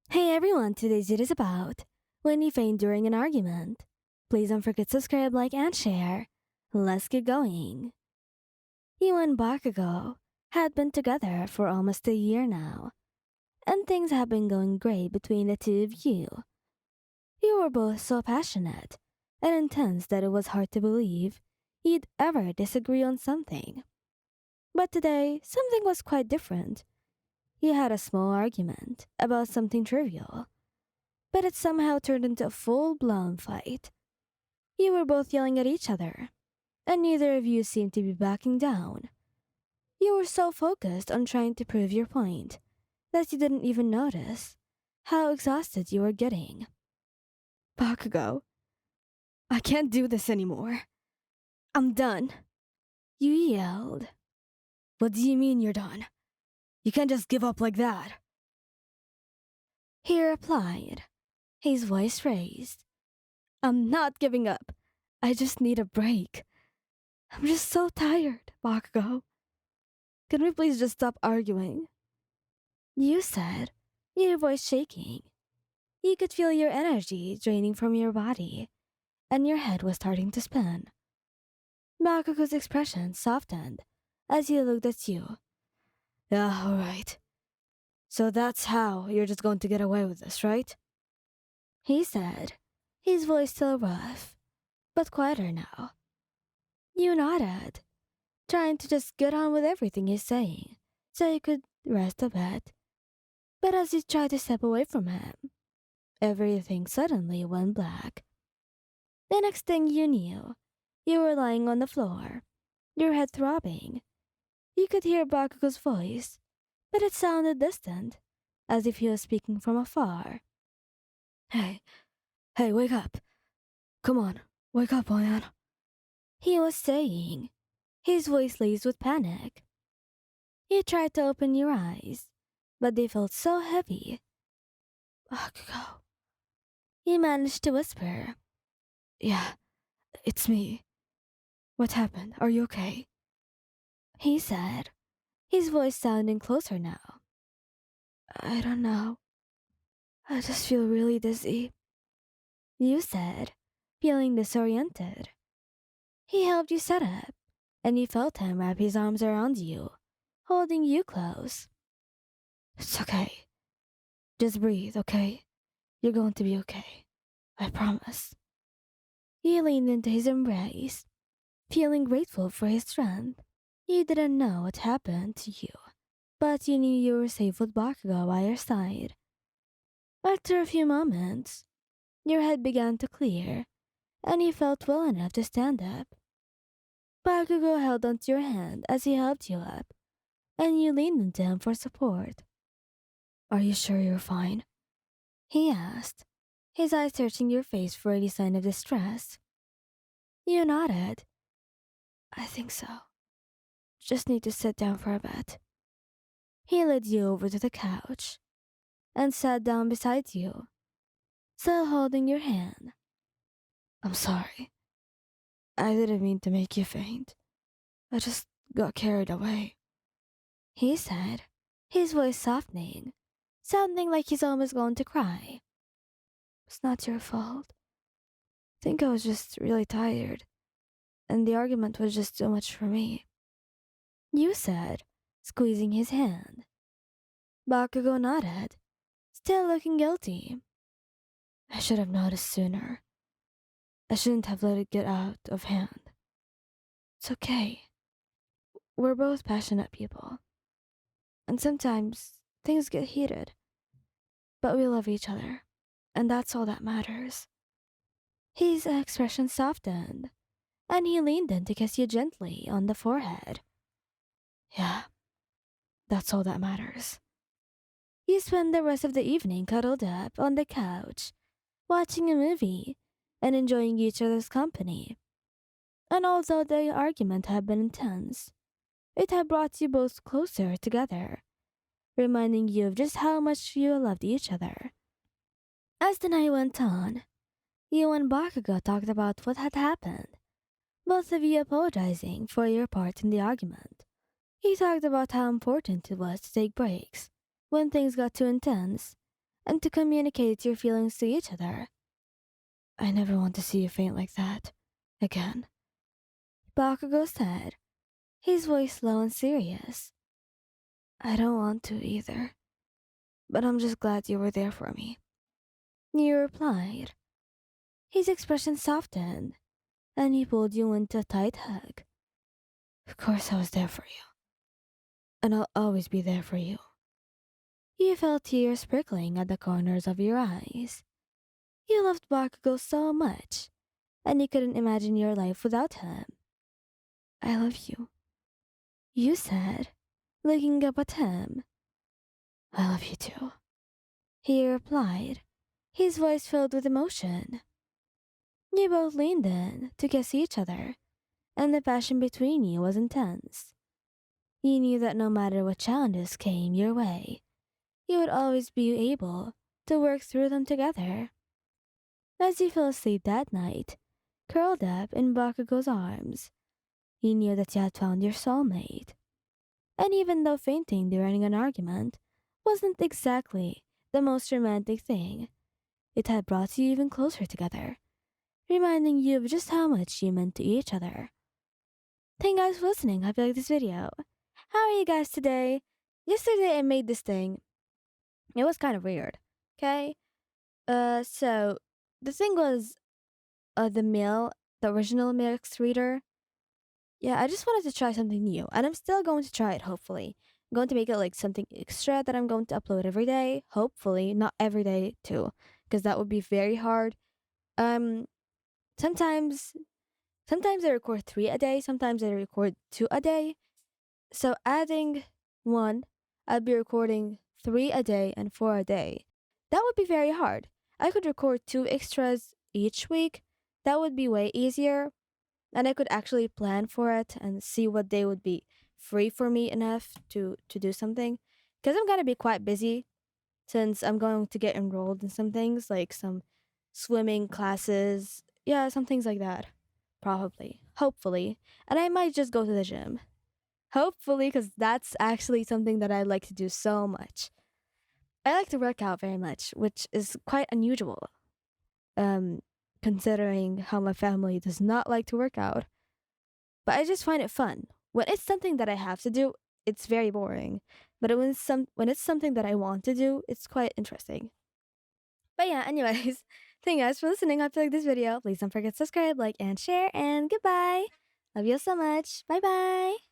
Hey everyone, today's it is about when you faint during an argument. Please don't forget to subscribe, like, and share. Let's get going. You and Bakugou had been together for almost a year now, and things have been going great between the two of you. You were both so passionate and intense that it was hard to believe you'd ever disagree on something. But today, something was quite different. You had a small argument about something trivial, but it somehow turned into a full-blown fight. You were both yelling at each other, and neither of you seemed to be backing down. You were so focused on trying to prove your point that you didn't even notice how exhausted you were getting. Bakugou, I can't do this anymore. I'm done. You yelled. What do you mean you're done? You can't just give up like that. He replied, his voice raised. I'm not giving up. I just need a break. I'm just so tired, Bakugou. Can we please just stop arguing? You said, your voice shaking. You could feel your energy draining from your body, and your head was starting to spin. Bakugou's expression softened as he looked at you. Yeah, alright. So that's how you're just going to get away with this, right? He said, his voice still rough, but quieter now. You nodded, trying to just get on with everything he's saying, so you could rest a bit. But as you tried to step away from him, everything suddenly went black. The next thing you knew, you were lying on the floor, your head throbbing. You could hear Bakugou's voice, but it sounded distant, as if he was speaking from afar. Hey, hey, wake up. Come on, wake up, man. He was saying, his voice laced with panic. You tried to open your eyes, but they felt so heavy. Bakugou. He managed to whisper. Yeah, it's me. What happened? Are you okay? He said, his voice sounding closer now. I don't know. I just feel really dizzy. You said, feeling disoriented. He helped you sit up, and you felt him wrap his arms around you, holding you close. It's okay. Just breathe, okay? You're going to be okay. I promise. He leaned into his embrace, feeling grateful for his strength. You didn't know what happened to you, but you knew you were safe with Bakugou by your side. After a few moments, your head began to clear, and you felt well enough to stand up. Bakugou held onto your hand as he helped you up, and you leaned into him for support. Are you sure you're fine? He asked, his eyes searching your face for any sign of distress. You nodded. I think so. Just need to sit down for a bit. He led you over to the couch and sat down beside you, still holding your hand. I'm sorry. I didn't mean to make you faint. I just got carried away. He said, his voice softening, sounding like he's almost going to cry. It's not your fault. I think I was just really tired, and the argument was just too much for me. You said, squeezing his hand. Bakugou nodded, still looking guilty. I should have noticed sooner. I shouldn't have let it get out of hand. It's okay. We're both passionate people. And sometimes things get heated. But we love each other. And that's all that matters. His expression softened, and he leaned in to kiss you gently on the forehead. Yeah, that's all that matters. You spend the rest of the evening cuddled up on the couch, watching a movie and enjoying each other's company. And although the argument had been intense, it had brought you both closer together, reminding you of just how much you loved each other. As the night went on, you and Bakugo talked about what had happened, both of you apologizing for your part in the argument. He talked about how important it was to take breaks when things got too intense, and to communicate your feelings to each other. I never want to see you faint like that. Again. Bakugo said, his voice low and serious. I don't want to either. But I'm just glad you were there for me. You replied. His expression softened, and he pulled you into a tight hug. Of course I was there for you. And I'll always be there for you. You felt tears prickling at the corners of your eyes. You loved Bakugo so much, and you couldn't imagine your life without him. I love you, you said, looking up at him. I love you too, he replied, his voice filled with emotion. You both leaned in to kiss each other, and the passion between you was intense. You knew that no matter what challenges came your way, you would always be able to work through them together. As you fell asleep that night, curled up in Bakugo's arms, you knew that you had found your soulmate. And even though fainting during an argument wasn't exactly the most romantic thing, it had brought you even closer together, reminding you of just how much you meant to each other. Thank you guys for listening. Hope you like this video. How are you guys today? Yesterday I made this thing. It was kind of weird. Okay? So the thing was the original mix reader. Yeah, I just wanted to try something new, and I'm still going to try it, hopefully. I'm going to make it like something extra that I'm going to upload every day, hopefully, not every day too, because that would be very hard. Um, sometimes, sometimes I record 3 a day, sometimes I record 2 a day. So adding one, I'd be recording 3 a day and 4 a day. That would be very hard. I could record 2 extras each week. That would be way easier, and I could actually plan for it and see what day would be free for me enough to do something. Because I'm gonna be quite busy since I'm going to get enrolled in some things like some swimming classes. Yeah, some things like that. Probably. Hopefully. And I might just go to the gym. Hopefully, because that's actually something that I like to do so much. I like to work out very much, which is quite unusual. Um, Considering how my family does not like to work out. But I just find it fun. When it's something that I have to do, it's very boring. But when it's something that I want to do, it's quite interesting. But yeah, anyways, thank you guys for listening. Hope you like this video. Please don't forget to subscribe, like, and share. And goodbye. Love you so much. Bye bye.